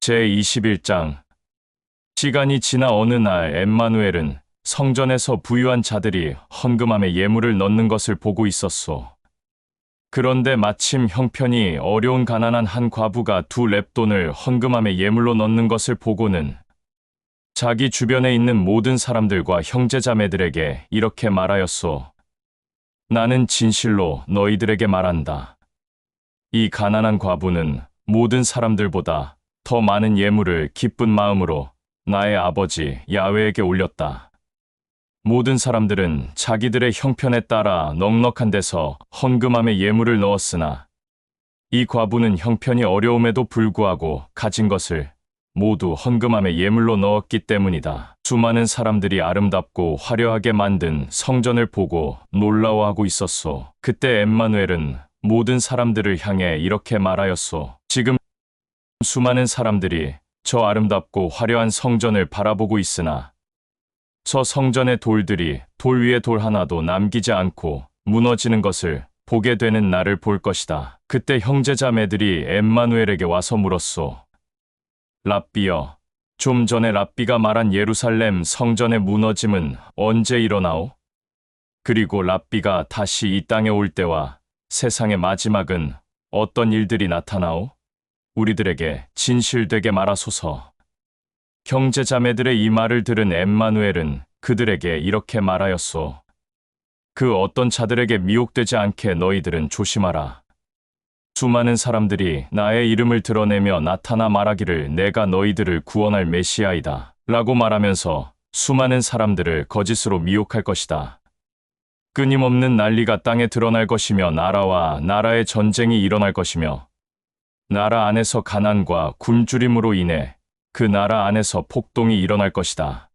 제21장. 시간이 지나 어느 날 엠마누엘은 성전에서 부유한 자들이 헌금함에 예물을 넣는 것을 보고 있었소. 그런데 마침 형편이 어려운 가난한 한 과부가 2렙돈을 헌금함에 예물로 넣는 것을 보고는 자기 주변에 있는 모든 사람들과 형제자매들에게 이렇게 말하였소. 나는 진실로 너희들에게 말한다. 이 가난한 과부는 모든 사람들보다 더 많은 예물을 기쁜 마음으로 나의 아버지 야훼에게 올렸다. 모든 사람들은 자기들의 형편에 따라 넉넉한 데서 헌금함에 예물을 넣었으나 이 과부는 형편이 어려움에도 불구하고 가진 것을 모두 헌금함에 예물로 넣었기 때문이다. 수많은 사람들이 아름답고 화려하게 만든 성전을 보고 놀라워하고 있었소. 그때 엠마누엘은 모든 사람들을 향해 이렇게 말하였소. 지금 수많은 사람들이 저 아름답고 화려한 성전을 바라보고 있으나 저 성전의 돌들이 돌 위에 돌 하나도 남기지 않고 무너지는 것을 보게 되는 날을 볼 것이다. 그때 형제자매들이 엠마누엘에게 와서 물었소. 랍비여, 좀 전에 랍비가 말한 예루살렘 성전의 무너짐은 언제 일어나오? 그리고 랍비가 다시 이 땅에 올 때와 세상의 마지막은 어떤 일들이 나타나오? 우리들에게 진실되게 말하소서. 형제자매들의 이 말을 들은 엠마누엘은 그들에게 이렇게 말하였소. 그 어떤 자들에게 미혹되지 않게 너희들은 조심하라. 수많은 사람들이 나의 이름을 드러내며 나타나 말하기를 내가 너희들을 구원할 메시아이다 라고 말하면서 수많은 사람들을 거짓으로 미혹할 것이다. 끊임없는 난리가 땅에 드러날 것이며 나라와 나라의 전쟁이 일어날 것이며 나라 안에서 가난과 굶주림으로 인해 그 나라 안에서 폭동이 일어날 것이다.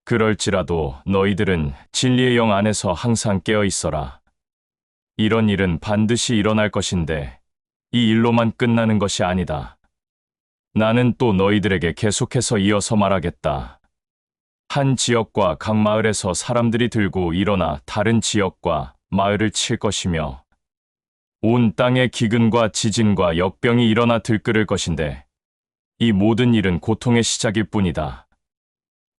그럴지라도 너희들은 진리의 영 안에서 항상 깨어 있어라. 이런 일은 반드시 일어날 것인데 이 일로만 끝나는 것이 아니다. 나는 또 너희들에게 계속해서 이어서 말하겠다. 한 지역과 각 마을에서 사람들이 들고 일어나 다른 지역과 마을을 칠 것이며 온 땅에 기근과 지진과 역병이 일어나 들끓을 것인데 이 모든 일은 고통의 시작일 뿐이다.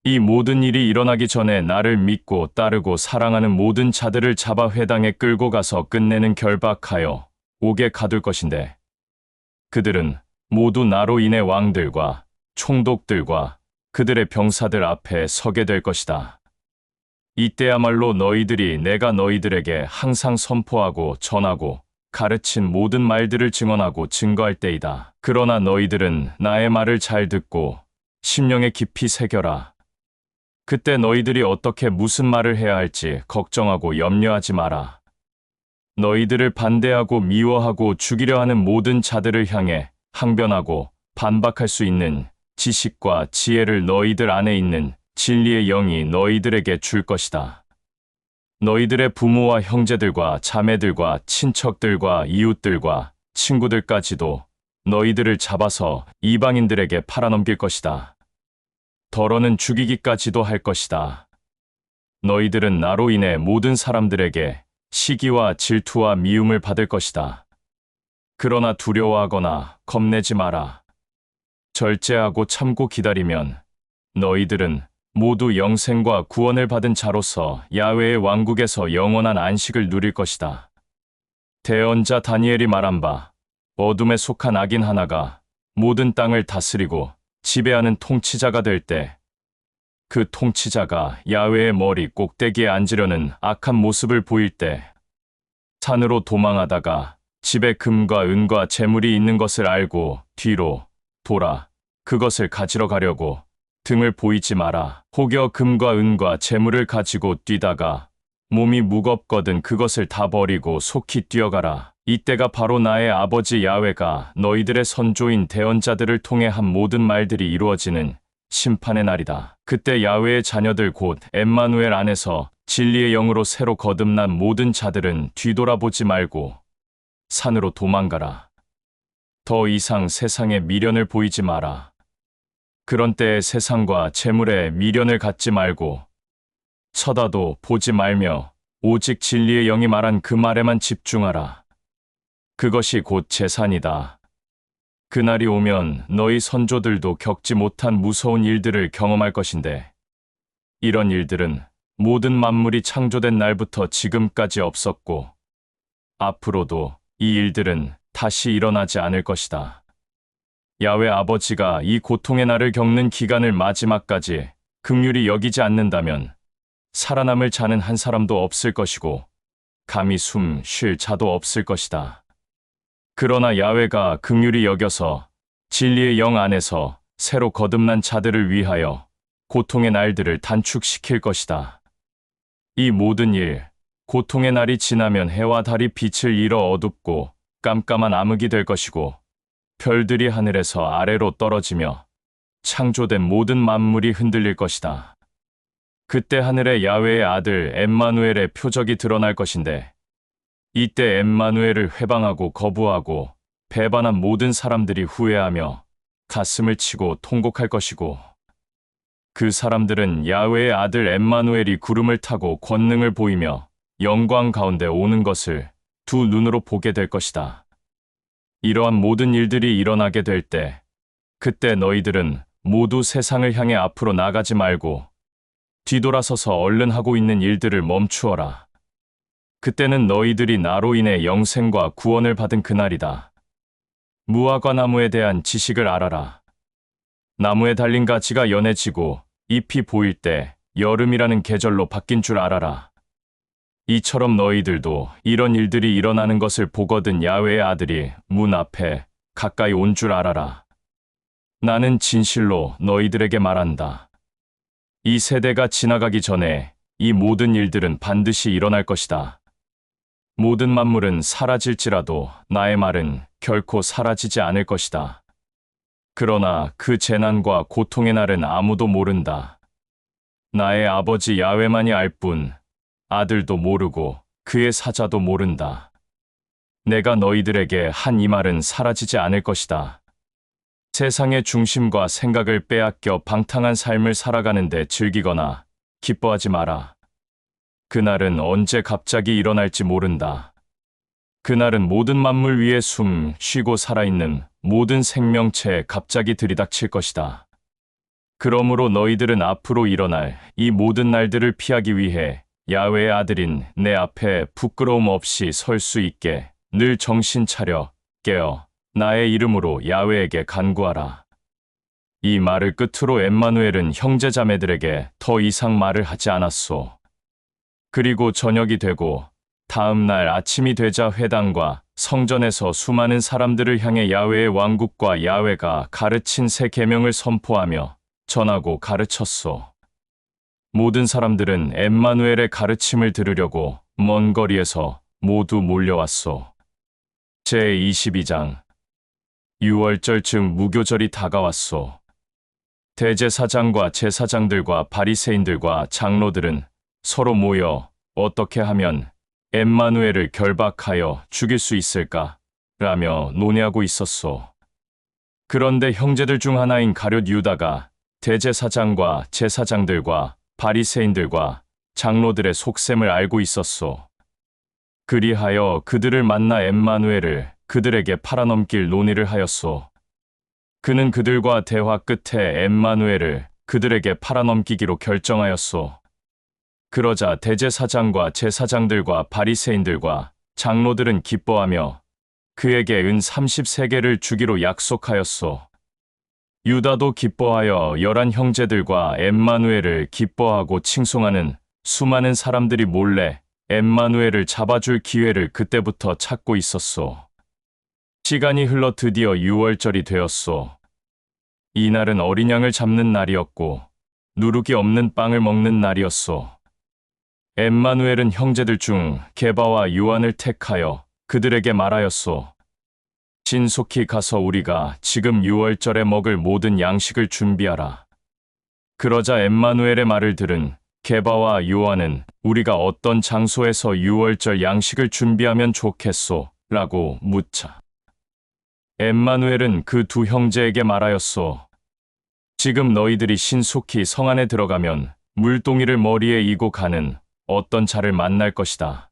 이 모든 일이 일어나기 전에 나를 믿고 따르고 사랑하는 모든 자들을 잡아 회당에 끌고 가서 끝내는 결박하여 옥에 가둘 것인데 그들은 모두 나로 인해 왕들과 총독들과 그들의 병사들 앞에 서게 될 것이다. 이때야말로 너희들이 내가 너희들에게 항상 선포하고 전하고 가르친 모든 말들을 증언하고 증거할 때이다. 그러나 너희들은 나의 말을 잘 듣고 심령에 깊이 새겨라. 그때 너희들이 어떻게 무슨 말을 해야 할지 걱정하고 염려하지 마라. 너희들을 반대하고 미워하고 죽이려 하는 모든 자들을 향해 항변하고 반박할 수 있는 지식과 지혜를 너희들 안에 있는 진리의 영이 너희들에게 줄 것이다. 너희들의 부모와 형제들과 자매들과 친척들과 이웃들과 친구들까지도 너희들을 잡아서 이방인들에게 팔아넘길 것이다. 더러는 죽이기까지도 할 것이다. 너희들은 나로 인해 모든 사람들에게 시기와 질투와 미움을 받을 것이다. 그러나 두려워하거나 겁내지 마라. 절제하고 참고 기다리면 너희들은 모두 영생과 구원을 받은 자로서 야훼의 왕국에서 영원한 안식을 누릴 것이다. 대언자 다니엘이 말한 바 어둠에 속한 악인 하나가 모든 땅을 다스리고 지배하는 통치자가 될 때 그 통치자가 야훼의 머리 꼭대기에 앉으려는 악한 모습을 보일 때 산으로 도망하다가 집에 금과 은과 재물이 있는 것을 알고 뒤로 돌아 그것을 가지러 가려고 등을 보이지 마라. 혹여 금과 은과 재물을 가지고 뛰다가 몸이 무겁거든 그것을 다 버리고 속히 뛰어가라. 이때가 바로 나의 아버지 야훼가 너희들의 선조인 대언자들을 통해 한 모든 말들이 이루어지는 심판의 날이다. 그때 야훼의 자녀들 곧 엠마누엘 안에서 진리의 영으로 새로 거듭난 모든 자들은 뒤돌아보지 말고 산으로 도망가라. 더 이상 세상에 미련을 보이지 마라. 그런 때에 세상과 재물에 미련을 갖지 말고 쳐다도 보지 말며 오직 진리의 영이 말한 그 말에만 집중하라. 그것이 곧 재산이다. 그날이 오면 너희 선조들도 겪지 못한 무서운 일들을 경험할 것인데, 이런 일들은 모든 만물이 창조된 날부터 지금까지 없었고, 앞으로도 이 일들은 다시 일어나지 않을 것이다. 야훼 아버지가 이 고통의 날을 겪는 기간을 마지막까지 긍휼히 여기지 않는다면 살아남을 자는 한 사람도 없을 것이고 감히 숨 쉴 자도 없을 것이다. 그러나 야훼가 긍휼히 여겨서 진리의 영 안에서 새로 거듭난 자들을 위하여 고통의 날들을 단축시킬 것이다. 이 모든 일, 고통의 날이 지나면 해와 달이 빛을 잃어 어둡고 깜깜한 암흑이 될 것이고 별들이 하늘에서 아래로 떨어지며 창조된 모든 만물이 흔들릴 것이다. 그때 하늘에 야훼의 아들 엠마누엘의 표적이 드러날 것인데, 이때 엠마누엘을 회방하고 거부하고 배반한 모든 사람들이 후회하며 가슴을 치고 통곡할 것이고, 그 사람들은 야훼의 아들 엠마누엘이 구름을 타고 권능을 보이며 영광 가운데 오는 것을 두 눈으로 보게 될 것이다. 이러한 모든 일들이 일어나게 될 때, 그때 너희들은 모두 세상을 향해 앞으로 나가지 말고 뒤돌아서서 얼른 하고 있는 일들을 멈추어라. 그때는 너희들이 나로 인해 영생과 구원을 받은 그날이다. 무화과 나무에 대한 지식을 알아라. 나무에 달린 가지가 연해지고 잎이 보일 때 여름이라는 계절로 바뀐 줄 알아라. 이처럼 너희들도 이런 일들이 일어나는 것을 보거든 야훼의 아들이 문 앞에 가까이 온 줄 알아라. 나는 진실로 너희들에게 말한다. 이 세대가 지나가기 전에 이 모든 일들은 반드시 일어날 것이다. 모든 만물은 사라질지라도 나의 말은 결코 사라지지 않을 것이다. 그러나 그 재난과 고통의 날은 아무도 모른다. 나의 아버지 야훼만이 알 뿐 아들도 모르고 그의 사자도 모른다. 내가 너희들에게 한 이 말은 사라지지 않을 것이다. 세상의 중심과 생각을 빼앗겨 방탕한 삶을 살아가는데 즐기거나 기뻐하지 마라. 그날은 언제 갑자기 일어날지 모른다. 그날은 모든 만물 위에 숨 쉬고 살아있는 모든 생명체에 갑자기 들이닥칠 것이다. 그러므로 너희들은 앞으로 일어날 이 모든 날들을 피하기 위해 야훼의 아들인 내 앞에 부끄러움 없이 설 수 있게 늘 정신 차려 깨어 나의 이름으로 야훼에게 간구하라. 이 말을 끝으로 엠마누엘은 형제자매들에게 더 이상 말을 하지 않았소. 그리고 저녁이 되고 다음 날 아침이 되자 회당과 성전에서 수많은 사람들을 향해 야훼의 왕국과 야훼가 가르친 새 계명을 선포하며 전하고 가르쳤소. 모든 사람들은 엠마누엘의 가르침을 들으려고 먼 거리에서 모두 몰려왔소. 제22장 유월절 즉 무교절이 다가왔소. 대제사장과 제사장들과 바리새인들과 장로들은 서로 모여 어떻게 하면 엠마누엘을 결박하여 죽일 수 있을까? 라며 논의하고 있었소. 그런데 형제들 중 하나인 가룟 유다가 대제사장과 제사장들과 바리새인들과 장로들의 속셈을 알고 있었소. 그리하여 그들을 만나 엠마누엘을 그들에게 팔아넘길 논의를 하였소. 그는 그들과 대화 끝에 엠마누엘을 그들에게 팔아넘기기로 결정하였소. 그러자 대제사장과 제사장들과 바리새인들과 장로들은 기뻐하며 그에게 은 33개를 주기로 약속하였소. 유다도 기뻐하여 11 형제들과 엠마누엘을 기뻐하고 칭송하는 수많은 사람들이 몰래 엠마누엘을 잡아줄 기회를 그때부터 찾고 있었소. 시간이 흘러 드디어 유월절이 되었소. 이날은 어린 양을 잡는 날이었고 누룩이 없는 빵을 먹는 날이었소. 엠마누엘은 형제들 중 게바와 요한을 택하여 그들에게 말하였소. 신속히 가서 우리가 지금 유월절에 먹을 모든 양식을 준비하라. 그러자 엠마누엘의 말을 들은 게바와 요한은 우리가 어떤 장소에서 유월절 양식을 준비하면 좋겠소? 라고 묻자. 엠마누엘은 그 두 형제에게 말하였소. 지금 너희들이 신속히 성 안에 들어가면 물동이를 머리에 이고 가는 어떤 자를 만날 것이다.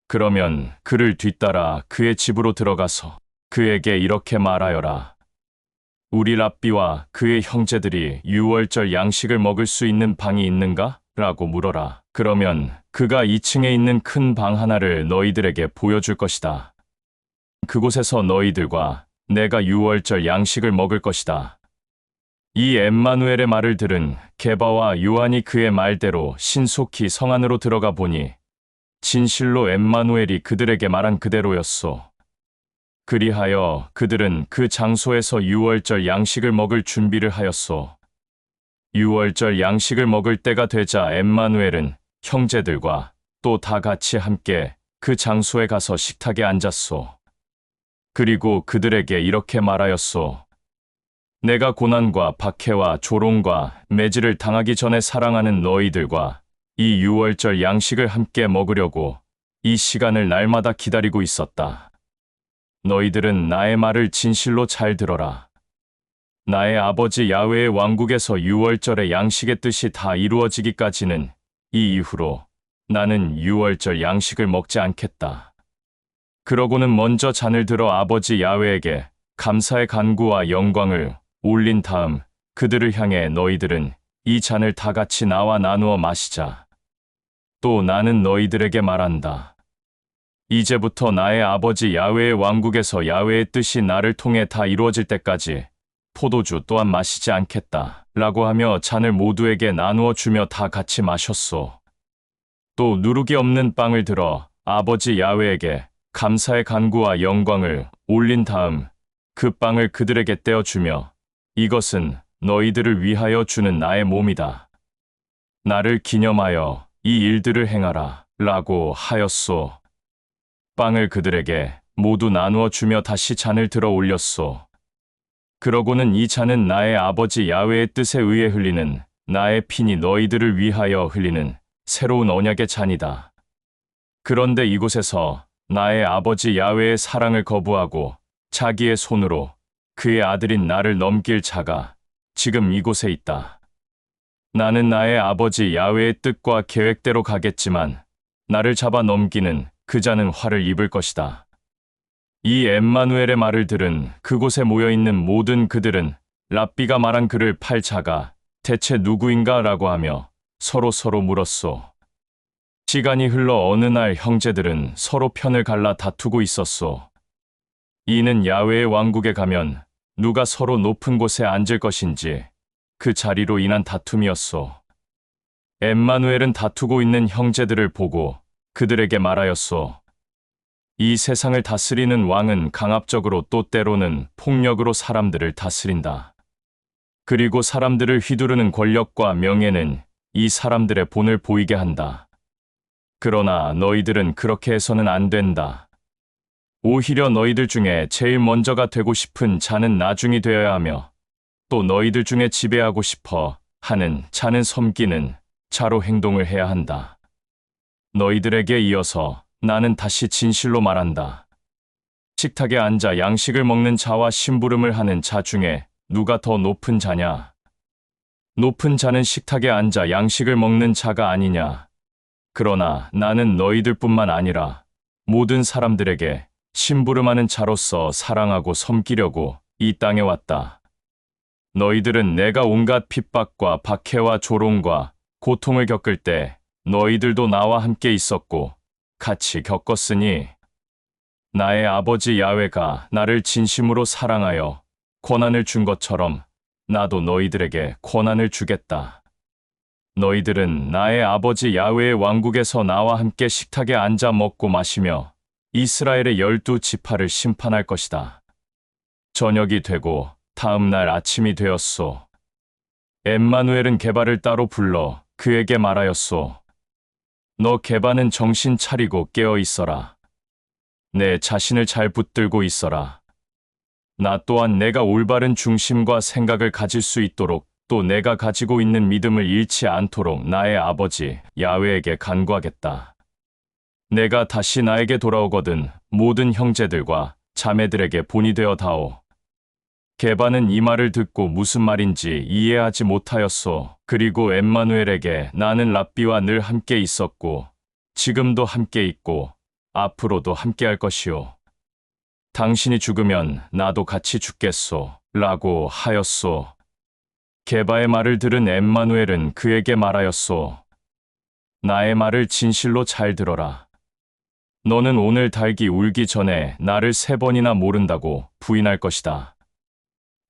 그러면 그를 뒤따라 그의 집으로 들어가서 그에게 이렇게 말하여라. 우리 랍비와 그의 형제들이 유월절 양식을 먹을 수 있는 방이 있는가? 라고 물어라. 그러면 그가 2층에 있는 큰 방 하나를 너희들에게 보여줄 것이다. 그곳에서 너희들과 내가 유월절 양식을 먹을 것이다. 이 엠마누엘의 말을 들은 게바와 요한이 그의 말대로 신속히 성 안으로 들어가 보니 진실로 엠마누엘이 그들에게 말한 그대로였소. 그리하여 그들은 그 장소에서 유월절 양식을 먹을 준비를 하였소. 유월절 양식을 먹을 때가 되자 엠마누엘은 형제들과 또 다 같이 함께 그 장소에 가서 식탁에 앉았소. 그리고 그들에게 이렇게 말하였소. 내가 고난과 박해와 조롱과 매질을 당하기 전에 사랑하는 너희들과 이 유월절 양식을 함께 먹으려고 이 시간을 날마다 기다리고 있었다. 너희들은 나의 말을 진실로 잘 들어라. 나의 아버지 야훼의 왕국에서 유월절의 양식의 뜻이 다 이루어지기까지는 이 이후로 나는 유월절 양식을 먹지 않겠다. 그러고는 먼저 잔을 들어 아버지 야훼에게 감사의 간구와 영광을 올린 다음 그들을 향해 너희들은 이 잔을 다 같이 나와 나누어 마시자. 또 나는 너희들에게 말한다. 이제부터 나의 아버지 야훼의 왕국에서 야훼의 뜻이 나를 통해 다 이루어질 때까지 포도주 또한 마시지 않겠다. 라고 하며 잔을 모두에게 나누어 주며 다 같이 마셨소. 또 누룩이 없는 빵을 들어 아버지 야훼에게 감사의 간구와 영광을 올린 다음 그 빵을 그들에게 떼어주며 이것은 너희들을 위하여 주는 나의 몸이다. 나를 기념하여 이 일들을 행하라. 라고 하였소. 빵을 그들에게 모두 나누어 주며 다시 잔을 들어 올렸소. 그러고는 이 잔은 나의 아버지 야훼의 뜻에 의해 흘리는 나의 피니 너희들을 위하여 흘리는 새로운 언약의 잔이다. 그런데 이곳에서 나의 아버지 야훼의 사랑을 거부하고 자기의 손으로 그의 아들인 나를 넘길 자가 지금 이곳에 있다. 나는 나의 아버지 야훼의 뜻과 계획대로 가겠지만 나를 잡아 넘기는 그 자는 화를 입을 것이다. 이 엠마누엘의 말을 들은 그곳에 모여있는 모든 그들은 랍비가 말한 그를 팔 자가 대체 누구인가 라고 하며 서로 물었소. 시간이 흘러 어느 날 형제들은 서로 편을 갈라 다투고 있었소. 이는 야훼의 왕국에 가면 누가 서로 높은 곳에 앉을 것인지 그 자리로 인한 다툼이었소. 엠마누엘은 다투고 있는 형제들을 보고 그들에게 말하였소. 이 세상을 다스리는 왕은 강압적으로 또 때로는 폭력으로 사람들을 다스린다. 그리고 사람들을 휘두르는 권력과 명예는 이 사람들의 본을 보이게 한다. 그러나 너희들은 그렇게 해서는 안 된다. 오히려 너희들 중에 제일 먼저가 되고 싶은 자는 나중이 되어야 하며 또 너희들 중에 지배하고 싶어 하는 자는 섬기는 자로 행동을 해야 한다. 너희들에게 이어서 나는 다시 진실로 말한다. 식탁에 앉아 양식을 먹는 자와 심부름을 하는 자 중에 누가 더 높은 자냐? 높은 자는 식탁에 앉아 양식을 먹는 자가 아니냐? 그러나 나는 너희들뿐만 아니라 모든 사람들에게 심부름하는 자로서 사랑하고 섬기려고 이 땅에 왔다. 너희들은 내가 온갖 핍박과 박해와 조롱과 고통을 겪을 때 너희들도 나와 함께 있었고 같이 겪었으니 나의 아버지 야훼가 나를 진심으로 사랑하여 권한을 준 것처럼 나도 너희들에게 권한을 주겠다. 너희들은 나의 아버지 야훼의 왕국에서 나와 함께 식탁에 앉아 먹고 마시며 이스라엘의 12지파를 심판할 것이다. 저녁이 되고 다음 날 아침이 되었소. 엠마누엘은 게바를 따로 불러 그에게 말하였소. 너 게바는 정신 차리고 깨어 있어라. 내 자신을 잘 붙들고 있어라. 나 또한 내가 올바른 중심과 생각을 가질 수 있도록 또 내가 가지고 있는 믿음을 잃지 않도록 나의 아버지 야훼에게 간구하겠다. 내가 다시 나에게 돌아오거든 모든 형제들과 자매들에게 본이 되어 다오. 게바는 이 말을 듣고 무슨 말인지 이해하지 못하였소. 그리고 엠마누엘에게 나는 랍비와 늘 함께 있었고 지금도 함께 있고 앞으로도 함께 할 것이오. 당신이 죽으면 나도 같이 죽겠소. 라고 하였소. 게바의 말을 들은 엠마누엘은 그에게 말하였소. 나의 말을 진실로 잘 들어라. 너는 오늘 닭이 울기 전에 나를 3번이나 모른다고 부인할 것이다.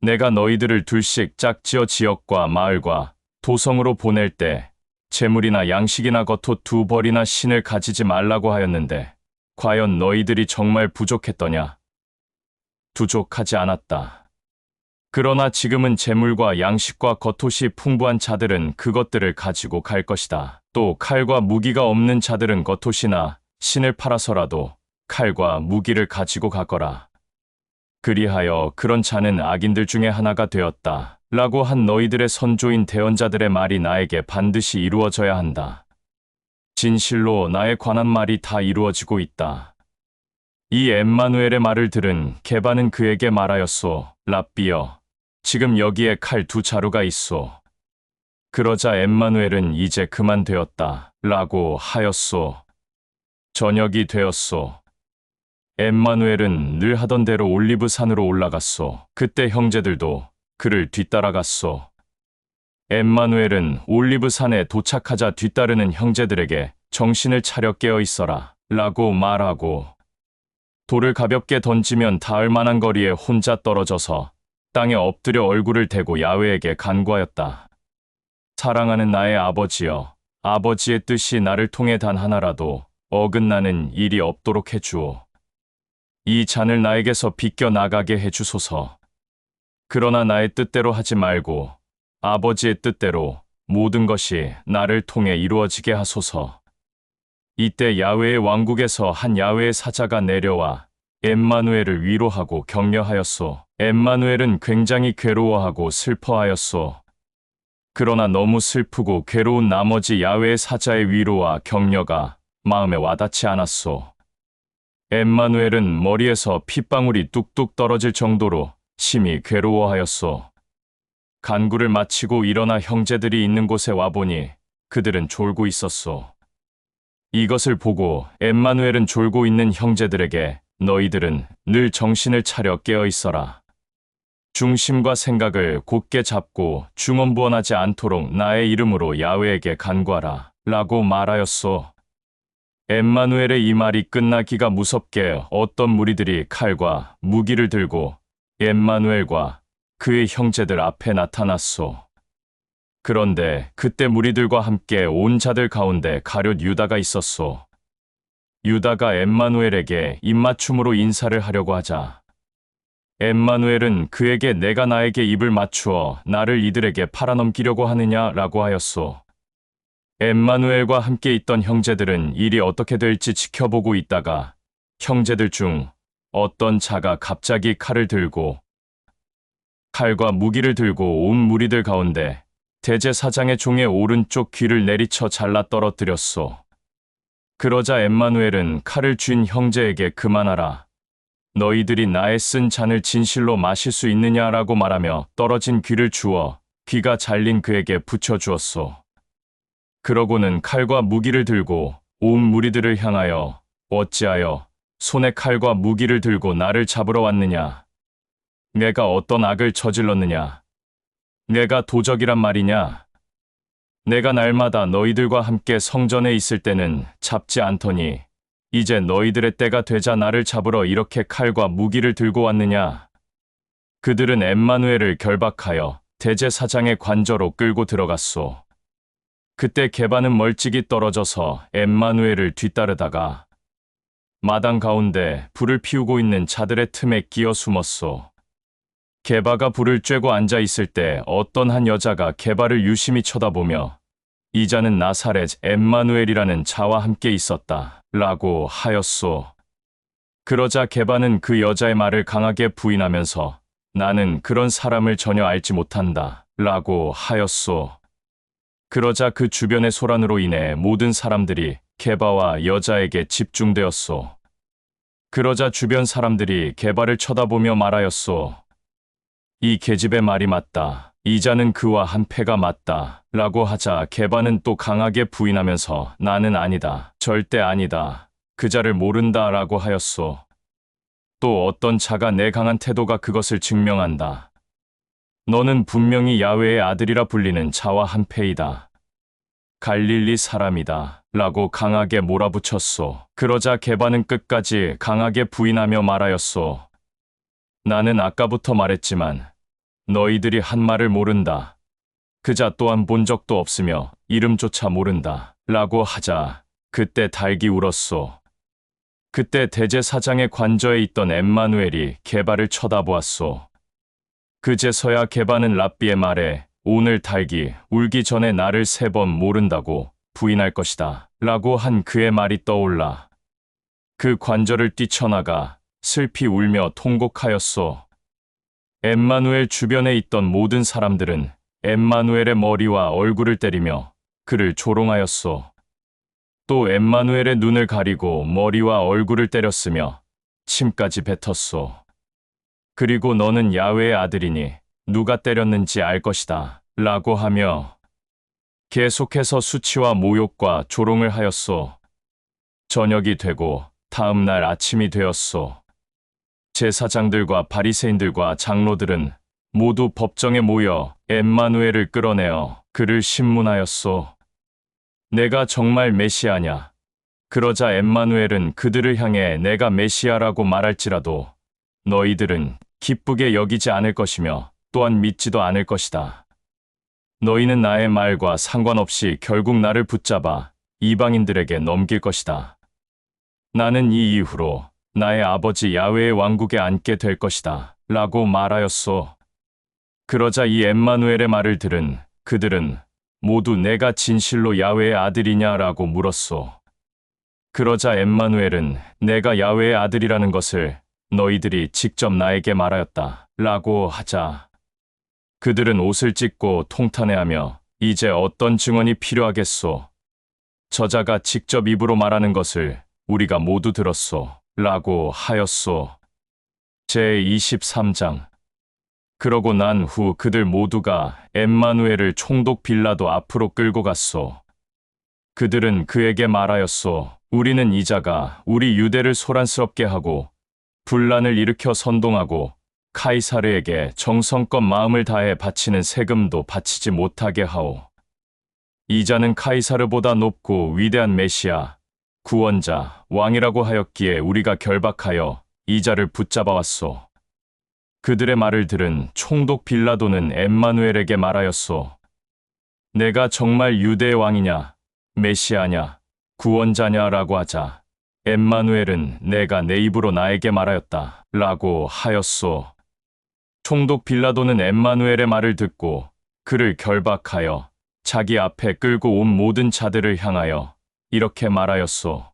내가 너희들을 둘씩 짝지어 지역과 마을과 도성으로 보낼 때 재물이나 양식이나 겉옷 2벌이나 신을 가지지 말라고 하였는데 과연 너희들이 정말 부족했더냐? 부족하지 않았다. 그러나 지금은 재물과 양식과 겉옷이 풍부한 자들은 그것들을 가지고 갈 것이다. 또 칼과 무기가 없는 자들은 겉옷이나 신을 팔아서라도 칼과 무기를 가지고 가거라. 그리하여 그런 자는 악인들 중에 하나가 되었다. 라고 한 너희들의 선조인 대언자들의 말이 나에게 반드시 이루어져야 한다. 진실로 나에 관한 말이 다 이루어지고 있다. 이 엠마누엘의 말을 들은 게바는 그에게 말하였소. 랍비여, 지금 여기에 칼 2자루가 있소. 그러자 엠마누엘은 이제 그만 되었다. 라고 하였소. 저녁이 되었소. 엠마누엘은 늘 하던 대로 올리브산으로 올라갔소. 그때 형제들도 그를 뒤따라갔소. 엠마누엘은 올리브산에 도착하자 뒤따르는 형제들에게 정신을 차려 깨어 있어라. 라고 말하고 돌을 가볍게 던지면 닿을 만한 거리에 혼자 떨어져서 땅에 엎드려 얼굴을 대고 야훼에게 간구하였다. 사랑하는 나의 아버지여, 아버지의 뜻이 나를 통해 단 하나라도 어긋나는 일이 없도록 해주오. 이 잔을 나에게서 비껴 나가게 해주소서. 그러나 나의 뜻대로 하지 말고 아버지의 뜻대로 모든 것이 나를 통해 이루어지게 하소서. 이때 야훼의 왕국에서 한 야훼의 사자가 내려와 엠마누엘을 위로하고 격려하였소. 엠마누엘은 굉장히 괴로워하고 슬퍼하였소. 그러나 너무 슬프고 괴로운 나머지 야훼의 사자의 위로와 격려가 마음에 와닿지 않았소. 엠마누엘은 머리에서 핏방울이 뚝뚝 떨어질 정도로 심히 괴로워하였소. 간구를 마치고 일어나 형제들이 있는 곳에 와보니 그들은 졸고 있었소. 이것을 보고 엠마누엘은 졸고 있는 형제들에게 너희들은 늘 정신을 차려 깨어 있어라. 중심과 생각을 곧게 잡고 중언부언하지 않도록 나의 이름으로 야훼에게 간구하라. 라고 말하였소. 엠마누엘의 이 말이 끝나기가 무섭게 어떤 무리들이 칼과 무기를 들고 엠마누엘과 그의 형제들 앞에 나타났소. 그런데 그때 무리들과 함께 온 자들 가운데 가룟 유다가 있었소. 유다가 엠마누엘에게 입맞춤으로 인사를 하려고 하자 엠마누엘은 그에게 내가 나에게 입을 맞추어 나를 이들에게 팔아넘기려고 하느냐라고 하였소. 엠마누엘과 함께 있던 형제들은 일이 어떻게 될지 지켜보고 있다가 형제들 중 어떤 자가 갑자기 칼과 무기를 들고 온 무리들 가운데 대제사장의 종의 오른쪽 귀를 내리쳐 잘라 떨어뜨렸소. 그러자 엠마누엘은 칼을 쥔 형제에게 그만하라. 너희들이 나의 쓴 잔을 진실로 마실 수 있느냐라고 말하며 떨어진 귀를 주어 귀가 잘린 그에게 붙여주었소. 그러고는 칼과 무기를 들고 온 무리들을 향하여 어찌하여 손에 칼과 무기를 들고 나를 잡으러 왔느냐? 내가 어떤 악을 저질렀느냐? 내가 도적이란 말이냐? 내가 날마다 너희들과 함께 성전에 있을 때는 잡지 않더니 이제 너희들의 때가 되자 나를 잡으러 이렇게 칼과 무기를 들고 왔느냐? 그들은 엠마누엘을 결박하여 대제사장의 관저로 끌고 들어갔소. 그때 게바는 멀찍이 떨어져서 엠마누엘을 뒤따르다가 마당 가운데 불을 피우고 있는 자들의 틈에 끼어 숨었소. 게바가 불을 쬐고 앉아 있을 때 어떤 한 여자가 게바를 유심히 쳐다보며 이 자는 나사렛 엠마누엘이라는 자와 함께 있었다 라고 하였소. 그러자 게바는 그 여자의 말을 강하게 부인하면서 나는 그런 사람을 전혀 알지 못한다 라고 하였소. 그러자 그 주변의 소란으로 인해 모든 사람들이 게바와 여자에게 집중되었소. 그러자 주변 사람들이 게바를 쳐다보며 말하였소. 이 계집의 말이 맞다. 이 자는 그와 한패가 맞다. 라고 하자 게바는 또 강하게 부인하면서 나는 아니다. 절대 아니다. 그 자를 모른다. 라고 하였소. 또 어떤 자가 내 강한 태도가 그것을 증명한다. 너는 분명히 야훼의 아들이라 불리는 자와 한패이다. 갈릴리 사람이다. 라고 강하게 몰아붙였소. 그러자 게바는 끝까지 강하게 부인하며 말하였소. 나는 아까부터 말했지만 너희들이 한 말을 모른다. 그자 또한 본 적도 없으며 이름조차 모른다. 라고 하자 그때 닭이 울었소. 그때 대제사장의 관저에 있던 엠마누엘이 게바를 쳐다보았소. 그제서야 게바는 랍비의 말에 오늘 닭이 울기 전에 나를 3번 모른다고 부인할 것이다. 라고 한 그의 말이 떠올라. 그 관저를 뛰쳐나가 슬피 울며 통곡하였소. 엠마누엘 주변에 있던 모든 사람들은 엠마누엘의 머리와 얼굴을 때리며 그를 조롱하였소. 또 엠마누엘의 눈을 가리고 머리와 얼굴을 때렸으며 침까지 뱉었소. 그리고 너는 야훼의 아들이니 누가 때렸는지 알 것이다. 라고 하며 계속해서 수치와 모욕과 조롱을 하였소. 저녁이 되고 다음 날 아침이 되었소. 제사장들과 바리새인들과 장로들은 모두 법정에 모여 엠마누엘을 끌어내어 그를 신문하였소. 내가 정말 메시아냐? 그러자 엠마누엘은 그들을 향해 내가 메시아라고 말할지라도 너희들은 기쁘게 여기지 않을 것이며 또한 믿지도 않을 것이다. 너희는 나의 말과 상관없이 결국 나를 붙잡아 이방인들에게 넘길 것이다. 나는 이 이후로 나의 아버지 야훼의 왕국에 앉게 될 것이다. 라고 말하였소. 그러자 이 엠마누엘의 말을 들은 그들은 모두 내가 진실로 야훼의 아들이냐라고 물었소. 그러자 엠마누엘은 내가 야훼의 아들이라는 것을 너희들이 직접 나에게 말하였다. 라고 하자 그들은 옷을 찢고 통탄해하며 이제 어떤 증언이 필요하겠소. 저자가 직접 입으로 말하는 것을 우리가 모두 들었소. 라고 하였소. 제23장. 그러고 난 후 그들 모두가 엠마누엘을 총독 빌라도 앞으로 끌고 갔소. 그들은 그에게 말하였소. 우리는 이 자가 우리 유대를 소란스럽게 하고 분란을 일으켜 선동하고 카이사르에게 정성껏 마음을 다해 바치는 세금도 바치지 못하게 하오. 이 자는 카이사르보다 높고 위대한 메시아, 구원자, 왕이라고 하였기에 우리가 결박하여 이 자를 붙잡아 왔소. 그들의 말을 들은 총독 빌라도는 엠마누엘에게 말하였소. 내가 정말 유대의 왕이냐, 메시아냐, 구원자냐라고 하자 엠마누엘은 내가 내 입으로 나에게 말하였다. 라고 하였소. 총독 빌라도는 엠마누엘의 말을 듣고 그를 결박하여 자기 앞에 끌고 온 모든 자들을 향하여 이렇게 말하였소.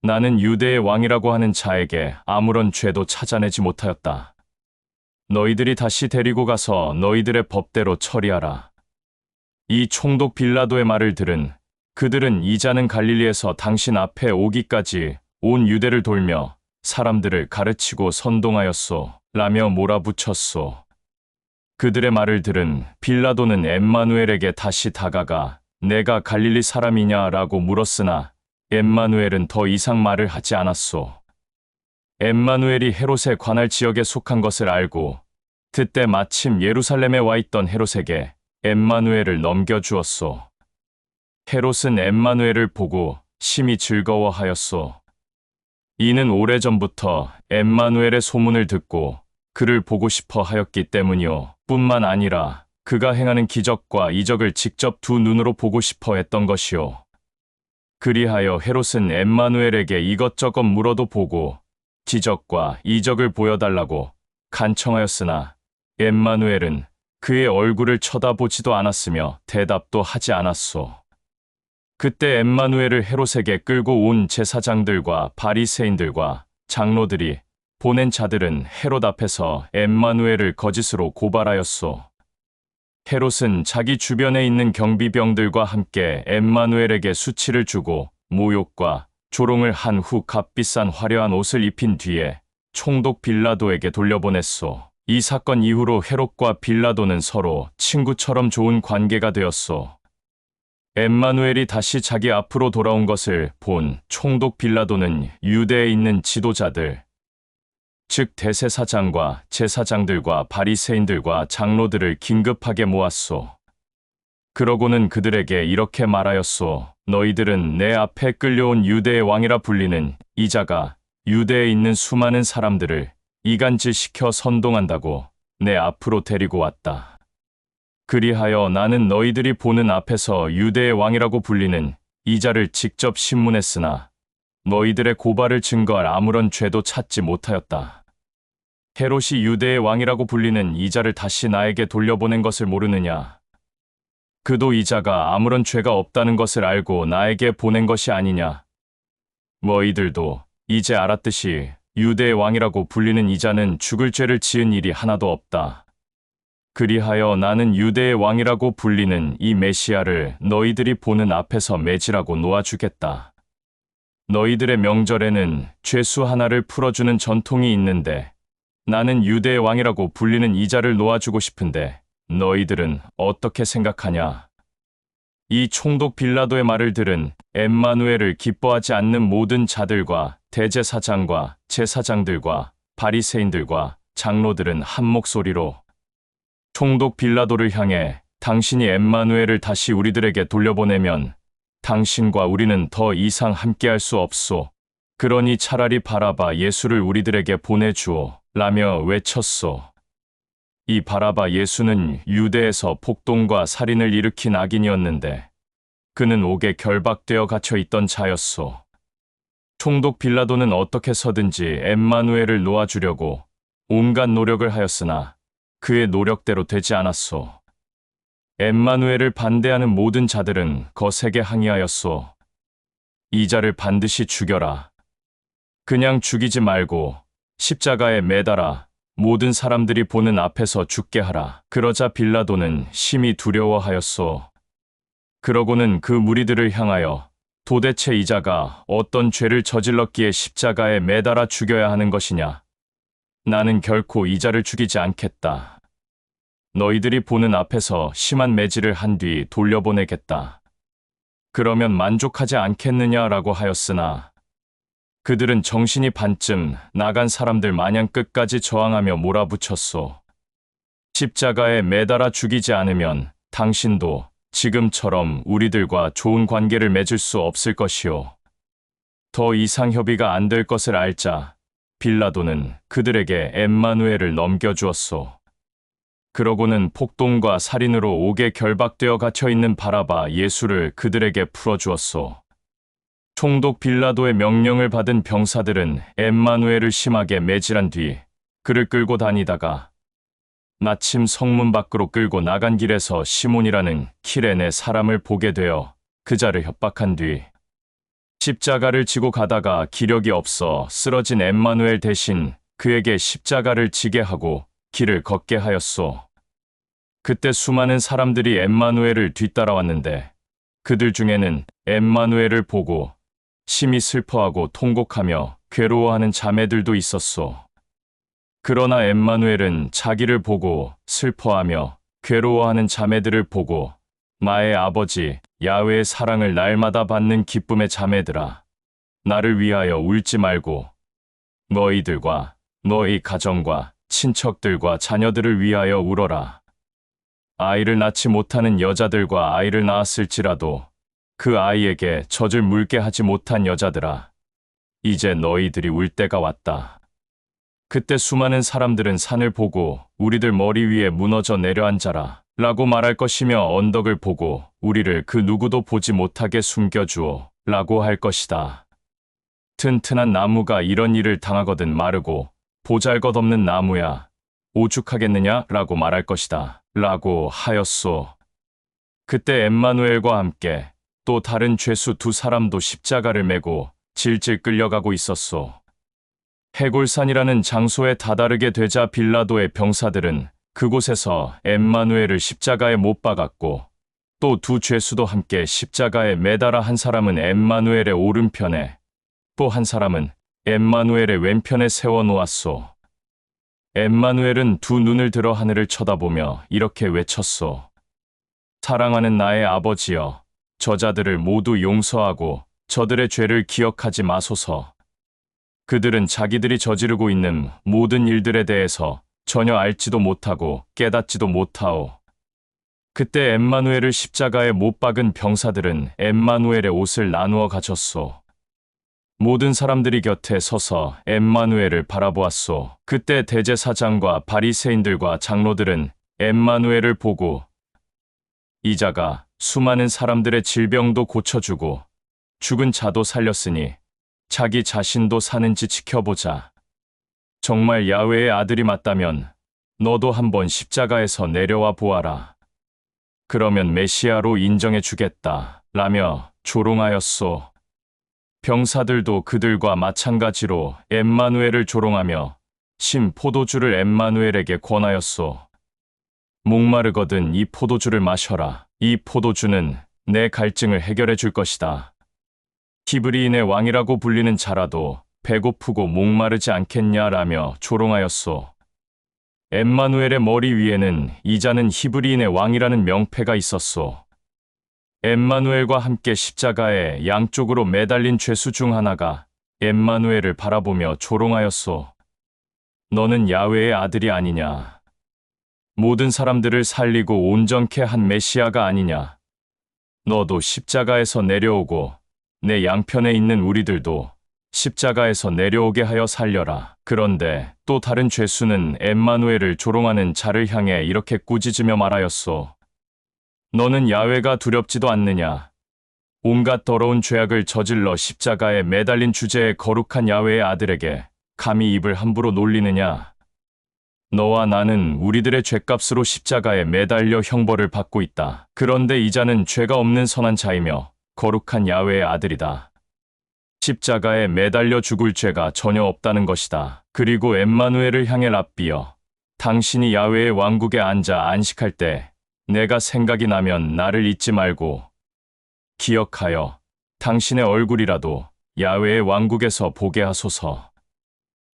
나는 유대의 왕이라고 하는 자에게 아무런 죄도 찾아내지 못하였다. 너희들이 다시 데리고 가서 너희들의 법대로 처리하라. 이 총독 빌라도의 말을 들은 그들은 이 자는 갈릴리에서 당신 앞에 오기까지 온 유대를 돌며 사람들을 가르치고 선동하였소. 라며 몰아붙였소. 그들의 말을 들은 빌라도는 엠마누엘에게 다시 다가가 내가 갈릴리 사람이냐라고 물었으나 엠마누엘은 더 이상 말을 하지 않았소. 엠마누엘이 헤롯의 관할 지역에 속한 것을 알고 그때 마침 예루살렘에 와 있던 헤롯에게 엠마누엘을 넘겨주었소. 헤롯은 엠마누엘을 보고 심히 즐거워하였소. 이는 오래전부터 엠마누엘의 소문을 듣고 그를 보고 싶어 하였기 때문이요. 뿐만 아니라 그가 행하는 기적과 이적을 직접 두 눈으로 보고 싶어 했던 것이요. 그리하여 헤롯은 엠마누엘에게 이것저것 물어도 보고 기적과 이적을 보여달라고 간청하였으나 엠마누엘은 그의 얼굴을 쳐다보지도 않았으며 대답도 하지 않았소. 그때 엠마누엘을 헤롯에게 끌고 온 제사장들과 바리새인들과 장로들이 보낸 자들은 헤롯 앞에서 엠마누엘을 거짓으로 고발하였소. 헤롯은 자기 주변에 있는 경비병들과 함께 엠마누엘에게 수치를 주고 모욕과 조롱을 한 후 값비싼 화려한 옷을 입힌 뒤에 총독 빌라도에게 돌려보냈소. 이 사건 이후로 헤롯과 빌라도는 서로 친구처럼 좋은 관계가 되었소. 엠마누엘이 다시 자기 앞으로 돌아온 것을 본 총독 빌라도는 유대에 있는 지도자들, 즉 대제사장과 제사장들과 바리새인들과 장로들을 긴급하게 모았소. 그러고는 그들에게 이렇게 말하였소. 너희들은 내 앞에 끌려온 유대의 왕이라 불리는 이 자가 유대에 있는 수많은 사람들을 이간질시켜 선동한다고 내 앞으로 데리고 왔다. 그리하여 나는 너희들이 보는 앞에서 유대의 왕이라고 불리는 이 자를 직접 신문했으나 너희들의 고발을 증거할 아무런 죄도 찾지 못하였다. 헤롯이 유대의 왕이라고 불리는 이 자를 다시 나에게 돌려보낸 것을 모르느냐? 그도 이 자가 아무런 죄가 없다는 것을 알고 나에게 보낸 것이 아니냐? 너희들도 이제 알았듯이 유대의 왕이라고 불리는 이 자는 죽을 죄를 지은 일이 하나도 없다. 그리하여 나는 유대의 왕이라고 불리는 이 메시아를 너희들이 보는 앞에서 매질하고 놓아주겠다. 너희들의 명절에는 죄수 하나를 풀어주는 전통이 있는데 나는 유대의 왕이라고 불리는 이 자를 놓아주고 싶은데 너희들은 어떻게 생각하냐? 이 총독 빌라도의 말을 들은 엠마누엘을 기뻐하지 않는 모든 자들과 대제사장과 제사장들과 바리새인들과 장로들은 한 목소리로 총독 빌라도를 향해 당신이 엠마누엘을 다시 우리들에게 돌려보내면 당신과 우리는 더 이상 함께할 수 없소. 그러니 차라리 바라바 예수를 우리들에게 보내주오. 라며 외쳤소. 이 바라바 예수는 유대에서 폭동과 살인을 일으킨 악인이었는데 그는 옥에 결박되어 갇혀 있던 자였소. 총독 빌라도는 어떻게 서든지 엠마누엘을 놓아주려고 온갖 노력을 하였으나 그의 노력대로 되지 않았소. 엠마누엘을 반대하는 모든 자들은 거세게 항의하였소. 이 자를 반드시 죽여라. 그냥 죽이지 말고 십자가에 매달아 모든 사람들이 보는 앞에서 죽게 하라. 그러자 빌라도는 심히 두려워하였소. 그러고는 그 무리들을 향하여 도대체 이 자가 어떤 죄를 저질렀기에 십자가에 매달아 죽여야 하는 것이냐? 나는 결코 이 자를 죽이지 않겠다. 너희들이 보는 앞에서 심한 매질을 한 뒤 돌려보내겠다. 그러면 만족하지 않겠느냐라고 하였으나 그들은 정신이 반쯤 나간 사람들 마냥 끝까지 저항하며 몰아붙였소. 십자가에 매달아 죽이지 않으면 당신도 지금처럼 우리들과 좋은 관계를 맺을 수 없을 것이오. 더 이상 협의가 안 될 것을 알자 빌라도는 그들에게 엠마누엘을 넘겨주었소. 그러고는 폭동과 살인으로 옥에 결박되어 갇혀있는 바라바 예수를 그들에게 풀어주었소. 총독 빌라도의 명령을 받은 병사들은 엠마누엘을 심하게 매질한 뒤 그를 끌고 다니다가 마침 성문 밖으로 끌고 나간 길에서 시몬이라는 키레네 사람을 보게 되어 그 자를 협박한 뒤 십자가를 지고 가다가 기력이 없어 쓰러진 엠마누엘 대신 그에게 십자가를 지게 하고 길을 걷게 하였소. 그때 수많은 사람들이 엠마누엘을 뒤따라왔는데 그들 중에는 엠마누엘을 보고 심히 슬퍼하고 통곡하며 괴로워하는 자매들도 있었소. 그러나 엠마누엘은 자기를 보고 슬퍼하며 괴로워하는 자매들을 보고 나의 아버지 야훼의 사랑을 날마다 받는 기쁨의 자매들아, 나를 위하여 울지 말고 너희들과 너희 가정과 친척들과 자녀들을 위하여 울어라. 아이를 낳지 못하는 여자들과 아이를 낳았을지라도 그 아이에게 젖을 물게 하지 못한 여자들아, 이제 너희들이 울 때가 왔다. 그때 수많은 사람들은 산을 보고 우리들 머리 위에 무너져 내려앉아라 라고 말할 것이며 언덕을 보고 우리를 그 누구도 보지 못하게 숨겨주오 라고 할 것이다. 튼튼한 나무가 이런 일을 당하거든 마르고 보잘것없는 나무야 오죽하겠느냐 라고 말할 것이다 라고 하였소. 그때 엠마누엘과 함께 또 다른 죄수 두 사람도 십자가를 메고 질질 끌려가고 있었소. 해골산이라는 장소에 다다르게 되자 빌라도의 병사들은 그곳에서 엠마누엘을 십자가에 못 박았고 또 두 죄수도 함께 십자가에 매달아 한 사람은 엠마누엘의 오른편에 또 한 사람은 엠마누엘의 왼편에 세워 놓았소. 엠마누엘은 두 눈을 들어 하늘을 쳐다보며 이렇게 외쳤소. 사랑하는 나의 아버지여, 저자들을 모두 용서하고 저들의 죄를 기억하지 마소서. 그들은 자기들이 저지르고 있는 모든 일들에 대해서 전혀 알지도 못하고 깨닫지도 못하오. 그때 엠마누엘을 십자가에 못 박은 병사들은 엠마누엘의 옷을 나누어 가졌소. 모든 사람들이 곁에 서서 엠마누엘을 바라보았소. 그때 대제사장과 바리새인들과 장로들은 엠마누엘을 보고 이 자가 수많은 사람들의 질병도 고쳐주고 죽은 자도 살렸으니 자기 자신도 사는지 지켜보자. 정말 야훼의 아들이 맞다면 너도 한번 십자가에서 내려와 보아라. 그러면 메시아로 인정해 주겠다. 라며 조롱하였소. 병사들도 그들과 마찬가지로 엠마누엘을 조롱하며 신 포도주를 엠마누엘에게 권하였소. 목마르거든 이 포도주를 마셔라. 이 포도주는 내 갈증을 해결해 줄 것이다. 히브리인의 왕이라고 불리는 자라도 배고프고 목마르지 않겠냐라며 조롱하였소. 엠마누엘의 머리 위에는 이 자는 히브리인의 왕이라는 명패가 있었소. 엠마누엘과 함께 십자가에 양쪽으로 매달린 죄수 중 하나가 엠마누엘을 바라보며 조롱하였소. 너는 야훼의 아들이 아니냐. 모든 사람들을 살리고 온전케 한 메시아가 아니냐. 너도 십자가에서 내려오고 내 양편에 있는 우리들도 십자가에서 내려오게 하여 살려라. 그런데 또 다른 죄수는 엠마누엘을 조롱하는 자를 향해 이렇게 꾸짖으며 말하였소. 너는 야훼가 두렵지도 않느냐. 온갖 더러운 죄악을 저질러 십자가에 매달린 주제의 거룩한 야훼의 아들에게 감히 입을 함부로 놀리느냐. 너와 나는 우리들의 죄값으로 십자가에 매달려 형벌을 받고 있다. 그런데 이 자는 죄가 없는 선한 자이며 거룩한 야훼의 아들이다. 십자가에 매달려 죽을 죄가 전혀 없다는 것이다. 그리고 엠마누엘을 향해 랍비여, 당신이 야훼의 왕국에 앉아 안식할 때 내가 생각이 나면 나를 잊지 말고 기억하여 당신의 얼굴이라도 야훼의 왕국에서 보게 하소서.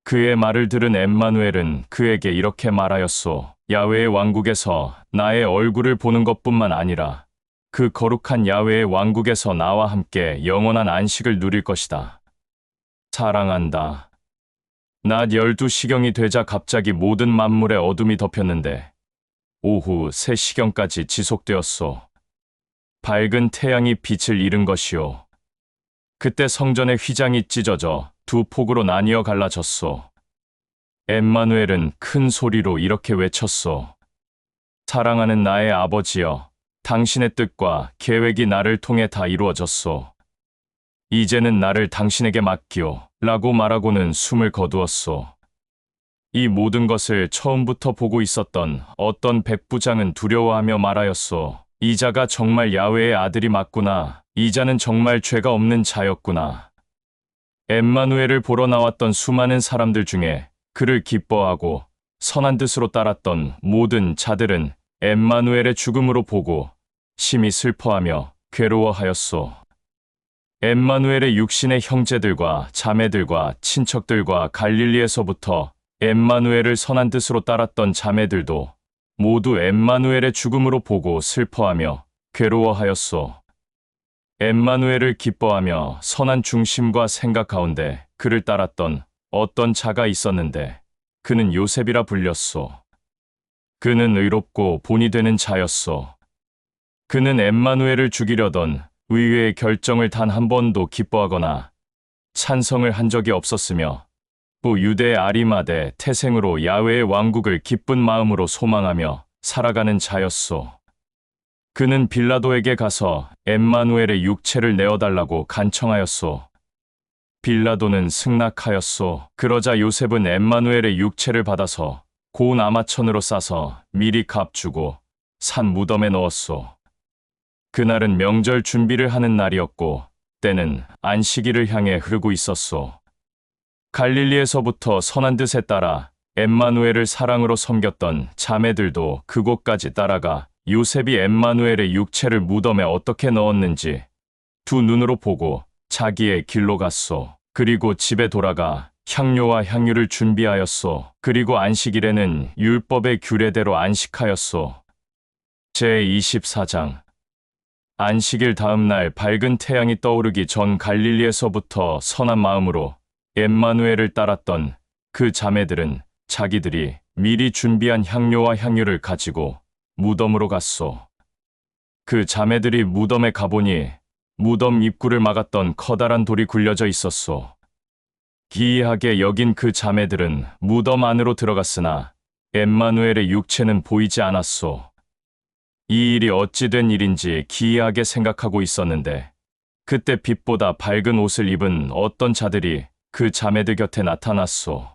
그의 말을 들은 엠마누엘은 그에게 이렇게 말하였소. 야훼의 왕국에서 나의 얼굴을 보는 것뿐만 아니라 그 거룩한 야훼의 왕국에서 나와 함께 영원한 안식을 누릴 것이다. 사랑한다. 낮 12시경이 되자 갑자기 모든 만물에 어둠이 덮였는데 오후 3시경까지 지속되었소. 밝은 태양이 빛을 잃은 것이오. 그때 성전의 휘장이 찢어져 두 폭으로 나뉘어 갈라졌소. 엠마누엘은 큰 소리로 이렇게 외쳤소. 사랑하는 나의 아버지여, 당신의 뜻과 계획이 나를 통해 다 이루어졌소. 이제는 나를 당신에게 맡기오. 라고 말하고는 숨을 거두었소. 이 모든 것을 처음부터 보고 있었던 어떤 백부장은 두려워하며 말하였소. 이 자가 정말 야훼의 아들이 맞구나. 이 자는 정말 죄가 없는 자였구나. 엠마누엘을 보러 나왔던 수많은 사람들 중에 그를 기뻐하고 선한 뜻으로 따랐던 모든 자들은 엠마누엘의 죽음으로 보고 심히 슬퍼하며 괴로워하였소. 엠마누엘의 육신의 형제들과 자매들과 친척들과 갈릴리에서부터 엠마누엘을 선한 뜻으로 따랐던 자매들도 모두 엠마누엘의 죽음으로 보고 슬퍼하며 괴로워하였소. 엠마누엘을 기뻐하며 선한 중심과 생각 가운데 그를 따랐던 어떤 자가 있었는데 그는 요셉이라 불렸소. 그는 의롭고 본이 되는 자였소. 그는 엠마누엘을 죽이려던 의회의 결정을 단 한 번도 기뻐하거나 찬성을 한 적이 없었으며 또 유대의 아리마대 태생으로 야훼의 왕국을 기쁜 마음으로 소망하며 살아가는 자였소. 그는 빌라도에게 가서 엠마누엘의 육체를 내어달라고 간청하였소. 빌라도는 승낙하였소. 그러자 요셉은 엠마누엘의 육체를 받아서 고운 아마천으로 싸서 미리 값주고 산 무덤에 넣었소. 그날은 명절 준비를 하는 날이었고 때는 안식일을 향해 흐르고 있었소. 갈릴리에서부터 선한 뜻에 따라 엠마누엘을 사랑으로 섬겼던 자매들도 그곳까지 따라가 요셉이 엠마누엘의 육체를 무덤에 어떻게 넣었는지 두 눈으로 보고 자기의 길로 갔소. 그리고 집에 돌아가 향료와 향유를 준비하였소. 그리고 안식일에는 율법의 규례대로 안식하였소. 제24장. 안식일 다음 날 밝은 태양이 떠오르기 전 갈릴리에서부터 선한 마음으로 엠마누엘을 따랐던 그 자매들은 자기들이 미리 준비한 향료와 향유를 가지고 무덤으로 갔소. 그 자매들이 무덤에 가보니 무덤 입구를 막았던 커다란 돌이 굴려져 있었소. 기이하게 여긴 그 자매들은 무덤 안으로 들어갔으나 엠마누엘의 육체는 보이지 않았소. 이 일이 어찌 된 일인지 기이하게 생각하고 있었는데 그때 빛보다 밝은 옷을 입은 어떤 자들이 그 자매들 곁에 나타났소.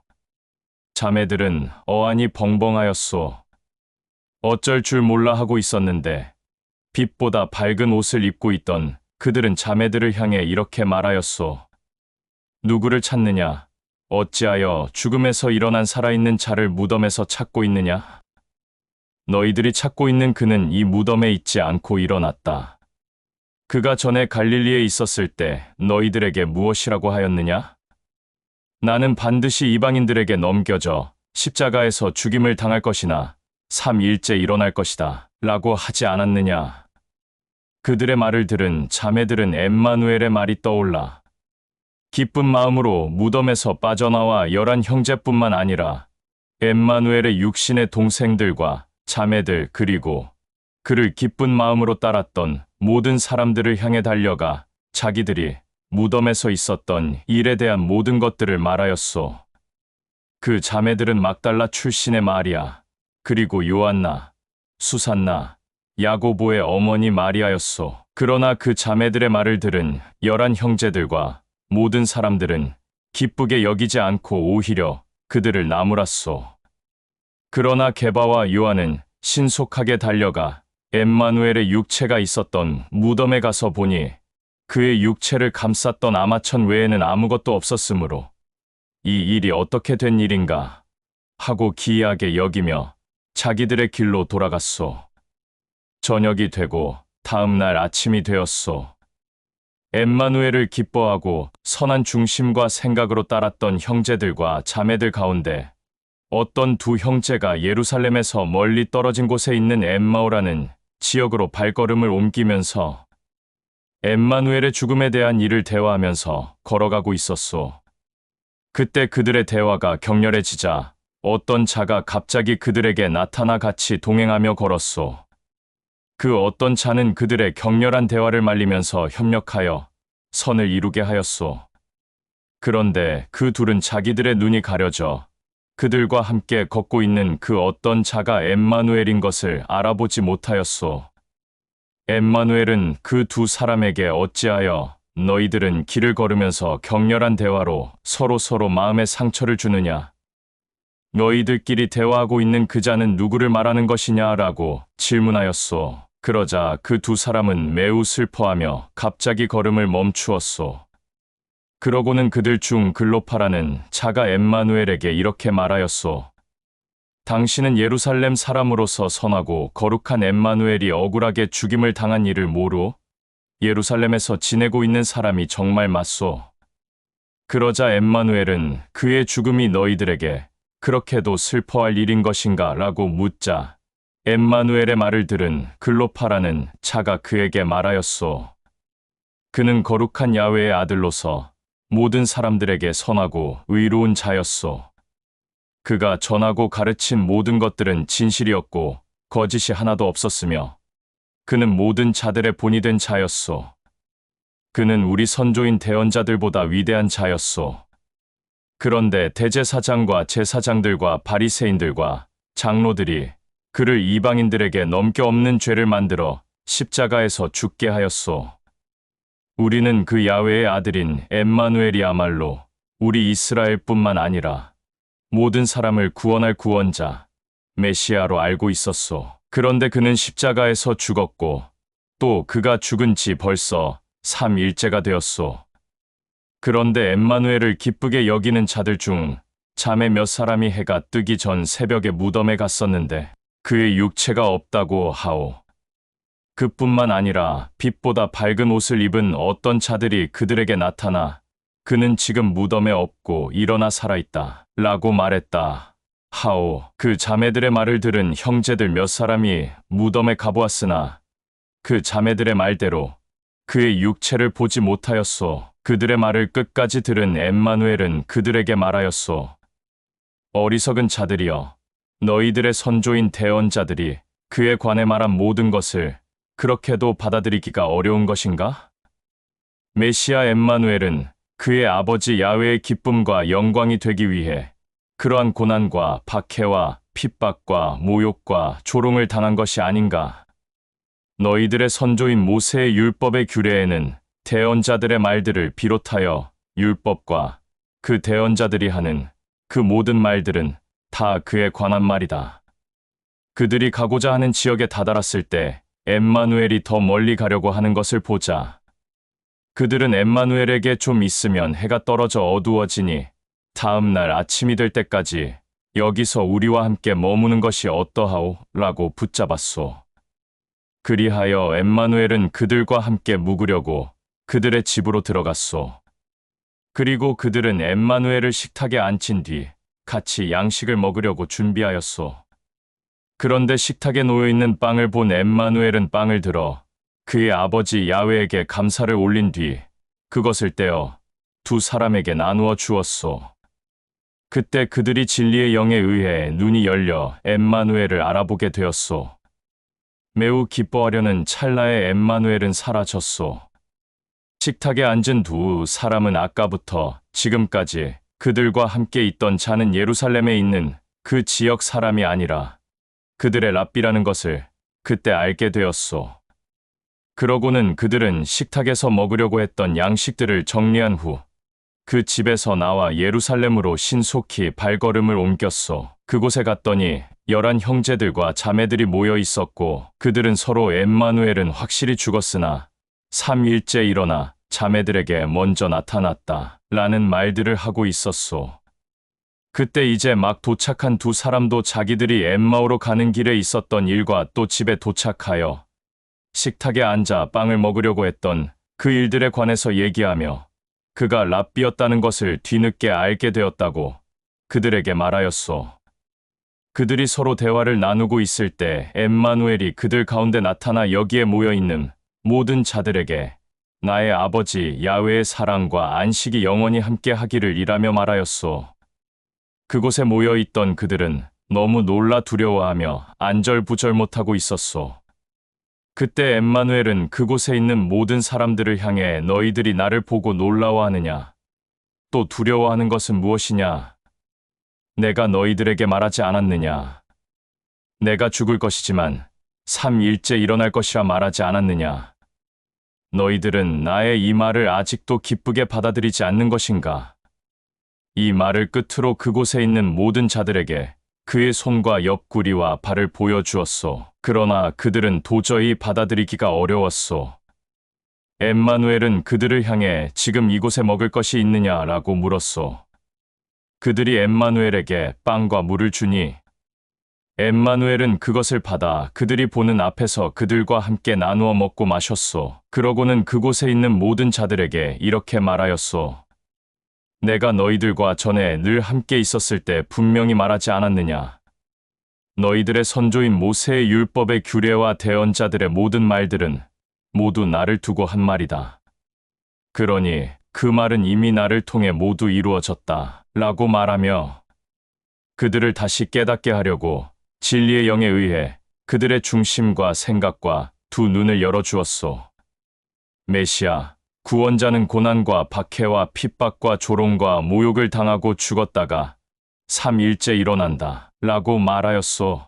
자매들은 어안이 벙벙하였소. 어쩔 줄 몰라 하고 있었는데 빛보다 밝은 옷을 입고 있던 그들은 자매들을 향해 이렇게 말하였소. 누구를 찾느냐? 어찌하여 죽음에서 일어난 살아있는 자를 무덤에서 찾고 있느냐? 너희들이 찾고 있는 그는 이 무덤에 있지 않고 일어났다. 그가 전에 갈릴리에 있었을 때 너희들에게 무엇이라고 하였느냐? 나는 반드시 이방인들에게 넘겨져 십자가에서 죽임을 당할 것이나 3일째 일어날 것이다 라고 하지 않았느냐? 그들의 말을 들은 자매들은 엠마누엘의 말이 떠올라 기쁜 마음으로 무덤에서 빠져나와 11 형제뿐만 아니라 엠마누엘의 육신의 동생들과 자매들 그리고 그를 기쁜 마음으로 따랐던 모든 사람들을 향해 달려가 자기들이 무덤에서 있었던 일에 대한 모든 것들을 말하였소. 그 자매들은 막달라 출신의 마리아, 그리고 요한나, 수산나, 야고보의 어머니 마리아였소. 그러나 그 자매들의 말을 들은 11 형제들과 모든 사람들은 기쁘게 여기지 않고 오히려 그들을 나무랐소. 그러나 게바와 요한은 신속하게 달려가 엠마누엘의 육체가 있었던 무덤에 가서 보니 그의 육체를 감쌌던 아마천 외에는 아무것도 없었으므로 이 일이 어떻게 된 일인가 하고 기이하게 여기며 자기들의 길로 돌아갔소. 저녁이 되고 다음 날 아침이 되었소. 엠마누엘을 기뻐하고 선한 중심과 생각으로 따랐던 형제들과 자매들 가운데 어떤 두 형제가 예루살렘에서 멀리 떨어진 곳에 있는 엠마오라는 지역으로 발걸음을 옮기면서 엠마누엘의 죽음에 대한 일을 대화하면서 걸어가고 있었소. 그때 그들의 대화가 격렬해지자 어떤 자가 갑자기 그들에게 나타나 같이 동행하며 걸었소. 그 어떤 자는 그들의 격렬한 대화를 말리면서 협력하여 선을 이루게 하였소. 그런데 그 둘은 자기들의 눈이 가려져 그들과 함께 걷고 있는 그 어떤 자가 엠마누엘인 것을 알아보지 못하였소. 엠마누엘은 그 두 사람에게 어찌하여 너희들은 길을 걸으면서 격렬한 대화로 서로 마음에 상처를 주느냐? 너희들끼리 대화하고 있는 그 자는 누구를 말하는 것이냐라고 질문하였소. 그러자 그 두 사람은 매우 슬퍼하며 갑자기 걸음을 멈추었소. 그러고는 그들 중 글로파라는 자가 엠마누엘에게 이렇게 말하였소. 당신은 예루살렘 사람으로서 선하고 거룩한 엠마누엘이 억울하게 죽임을 당한 일을 모루? 예루살렘에서 지내고 있는 사람이 정말 맞소. 그러자 엠마누엘은 그의 죽음이 너희들에게 그렇게도 슬퍼할 일인 것인가? 라고 묻자 엠마누엘의 말을 들은 글로파라는 자가 그에게 말하였소. 그는 거룩한 야훼의 아들로서 모든 사람들에게 선하고 의로운 자였소. 그가 전하고 가르친 모든 것들은 진실이었고 거짓이 하나도 없었으며 그는 모든 자들의 본이 된 자였소. 그는 우리 선조인 대언자들보다 위대한 자였소. 그런데 대제사장과 제사장들과 바리새인들과 장로들이 그를 이방인들에게 넘겨 없는 죄를 만들어 십자가에서 죽게 하였소. 우리는 그 야훼의 아들인 엠마누엘이야말로 우리 이스라엘뿐만 아니라 모든 사람을 구원할 구원자, 메시아로 알고 있었소. 그런데 그는 십자가에서 죽었고 또 그가 죽은 지 벌써 3일째가 되었소. 그런데 엠마누엘을 기쁘게 여기는 자들 중 자매 몇 사람이 해가 뜨기 전 새벽에 무덤에 갔었는데 그의 육체가 없다고 하오. 그뿐만 아니라 빛보다 밝은 옷을 입은 어떤 자들이 그들에게 나타나 그는 지금 무덤에 없고 일어나 살아있다 라고 말했다 하오. 그 자매들의 말을 들은 형제들 몇 사람이 무덤에 가보았으나 그 자매들의 말대로 그의 육체를 보지 못하였소. 그들의 말을 끝까지 들은 엠마누엘은 그들에게 말하였소. 어리석은 자들이여, 너희들의 선조인 대언자들이 그에 관해 말한 모든 것을 그렇게도 받아들이기가 어려운 것인가? 메시아 엠마누엘은 그의 아버지 야훼의 기쁨과 영광이 되기 위해 그러한 고난과 박해와 핍박과 모욕과 조롱을 당한 것이 아닌가? 너희들의 선조인 모세의 율법의 규례에는 대언자들의 말들을 비롯하여 율법과 그 대언자들이 하는 그 모든 말들은 다 그에 관한 말이다. 그들이 가고자 하는 지역에 다다랐을 때 엠마누엘이 더 멀리 가려고 하는 것을 보자. 그들은 엠마누엘에게 좀 있으면 해가 떨어져 어두워지니 다음 날 아침이 될 때까지 여기서 우리와 함께 머무는 것이 어떠하오? 라고 붙잡았소. 그리하여 엠마누엘은 그들과 함께 묵으려고 그들의 집으로 들어갔소. 그리고 그들은 엠마누엘을 식탁에 앉힌 뒤 같이 양식을 먹으려고 준비하였소. 그런데 식탁에 놓여있는 빵을 본 엠마누엘은 빵을 들어 그의 아버지 야훼에게 감사를 올린 뒤 그것을 떼어 두 사람에게 나누어 주었소. 그때 그들이 진리의 영에 의해 눈이 열려 엠마누엘을 알아보게 되었소. 매우 기뻐하려는 찰나에 엠마누엘은 사라졌소. 식탁에 앉은 두 사람은 아까부터 지금까지 그들과 함께 있던 자는 예루살렘에 있는 그 지역 사람이 아니라 그들의 랍비라는 것을 그때 알게 되었소. 그러고는 그들은 식탁에서 먹으려고 했던 양식들을 정리한 후 그 집에서 나와 예루살렘으로 신속히 발걸음을 옮겼소. 그곳에 갔더니 11 형제들과 자매들이 모여 있었고 그들은 서로 엠마누엘은 확실히 죽었으나 3일째 일어나 자매들에게 먼저 나타났다 라는 말들을 하고 있었소. 그때 이제 막 도착한 두 사람도 자기들이 엠마오로 가는 길에 있었던 일과 또 집에 도착하여 식탁에 앉아 빵을 먹으려고 했던 그 일들에 관해서 얘기하며 그가 랍비였다는 것을 뒤늦게 알게 되었다고 그들에게 말하였소. 그들이 서로 대화를 나누고 있을 때 엠마누엘이 그들 가운데 나타나 여기에 모여있는 모든 자들에게 나의 아버지 야훼의 사랑과 안식이 영원히 함께 하기를 이라며 말하였소. 그곳에 모여있던 그들은 너무 놀라 두려워하며 안절부절 못하고 있었소. 그때 엠마누엘은 그곳에 있는 모든 사람들을 향해 너희들이 나를 보고 놀라워하느냐? 또 두려워하는 것은 무엇이냐? 내가 너희들에게 말하지 않았느냐? 내가 죽을 것이지만 3일째 일어날 것이라 말하지 않았느냐? 너희들은 나의 이 말을 아직도 기쁘게 받아들이지 않는 것인가? 이 말을 끝으로 그곳에 있는 모든 자들에게 그의 손과 옆구리와 발을 보여주었소. 그러나 그들은 도저히 받아들이기가 어려웠소. 엠마누엘은 그들을 향해 지금 이곳에 먹을 것이 있느냐라고 물었소. 그들이 엠마누엘에게 빵과 물을 주니 엠마누엘은 그것을 받아 그들이 보는 앞에서 그들과 함께 나누어 먹고 마셨소. 그러고는 그곳에 있는 모든 자들에게 이렇게 말하였소. 내가 너희들과 전에 늘 함께 있었을 때 분명히 말하지 않았느냐? 너희들의 선조인 모세의 율법의 규례와 대언자들의 모든 말들은 모두 나를 두고 한 말이다. 그러니 그 말은 이미 나를 통해 모두 이루어졌다 라고 말하며 그들을 다시 깨닫게 하려고 진리의 영에 의해 그들의 중심과 생각과 두 눈을 열어주었소. 메시아, 구원자는 고난과 박해와 핍박과 조롱과 모욕을 당하고 죽었다가 3일째 일어난다 라고 말하였소.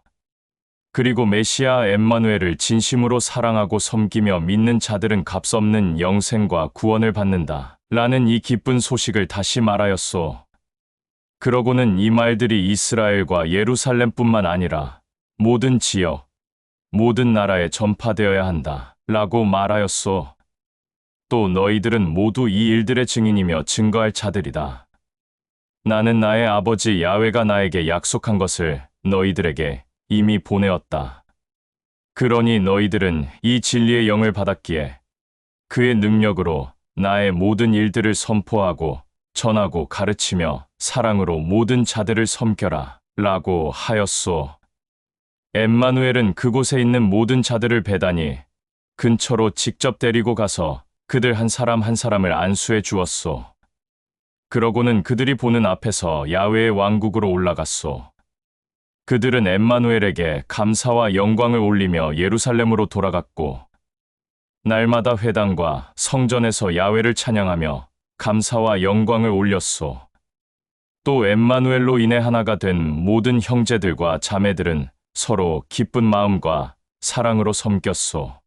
그리고 메시아 엠마누엘을 진심으로 사랑하고 섬기며 믿는 자들은 값없는 영생과 구원을 받는다 라는 이 기쁜 소식을 다시 말하였소. 그러고는 이 말들이 이스라엘과 예루살렘뿐만 아니라 모든 지역, 모든 나라에 전파되어야 한다 라고 말하였소. 또 너희들은 모두 이 일들의 증인이며 증거할 자들이다. 나는 나의 아버지 야훼가 나에게 약속한 것을 너희들에게 이미 보내었다. 그러니 너희들은 이 진리의 영을 받았기에 그의 능력으로 나의 모든 일들을 선포하고 전하고 가르치며 사랑으로 모든 자들을 섬겨라 라고 하였소. 엠마누엘은 그곳에 있는 모든 자들을 배단이 근처로 직접 데리고 가서 그들 한 사람 한 사람을 안수해 주었소. 그러고는 그들이 보는 앞에서 야훼의 왕국으로 올라갔소. 그들은 엠마누엘에게 감사와 영광을 올리며 예루살렘으로 돌아갔고, 날마다 회당과 성전에서 야훼를 찬양하며 감사와 영광을 올렸소. 또 엠마누엘로 인해 하나가 된 모든 형제들과 자매들은 서로 기쁜 마음과 사랑으로 섬겼소.